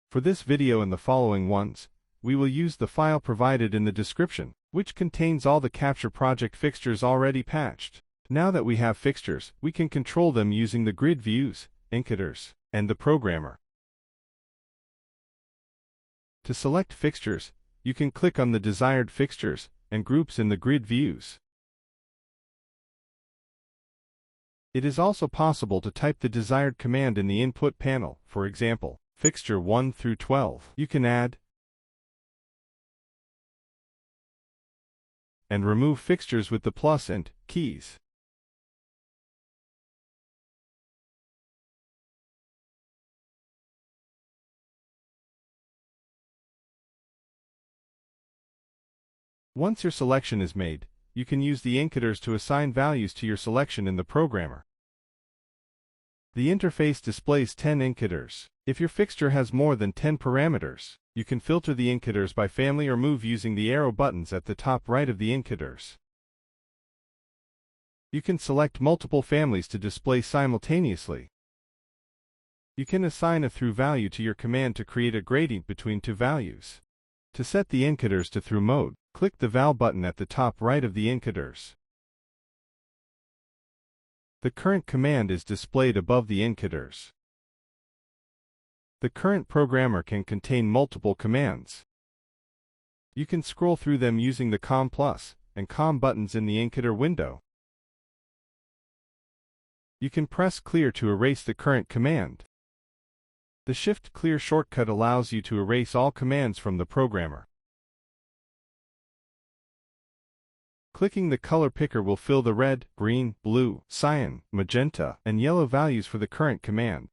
For this video and the following ones, we will use the file provided in the description, which contains all the Capture Project fixtures already patched. Now that we have fixtures, we can control them using the grid views, Encoders, and the programmer. To select fixtures, you can click on the desired fixtures and groups in the grid views. It is also possible to type the desired command in the input panel, for example, fixture 1 through 12. You can add and remove fixtures with the plus and keys. Once your selection is made, you can use the Encoders to assign values to your selection in the programmer. The interface displays 10 Encoders. If your fixture has more than 10 parameters, you can filter the Encoders by family or move using the arrow buttons at the top right of the Encoders. You can select multiple families to display simultaneously. You can assign a Thru value to your command to create a gradient between two values. To set the Encoders to Thru mode, click the Val button at the top right of the Encoders. The current command is displayed above the Encoders. The current programmer can contain multiple commands. You can scroll through them using the COM+ and COM buttons in the Encoder window. You can press Clear to erase the current command. The Shift Clear shortcut allows you to erase all commands from the programmer. Clicking the color picker will fill the red, green, blue, cyan, magenta, and yellow values for the current command.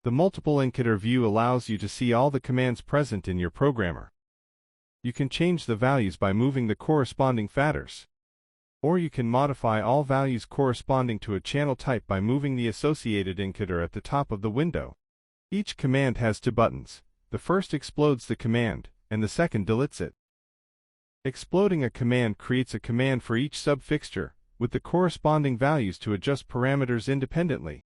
The multiple encoder view allows you to see all the commands present in your programmer. You can change the values by moving the corresponding factors. Or you can modify all values corresponding to a channel type by moving the associated encoder at the top of the window. Each command has two buttons. The first explodes the command, and the second deletes it. Exploding a command creates a command for each sub-fixture, with the corresponding values to adjust parameters independently.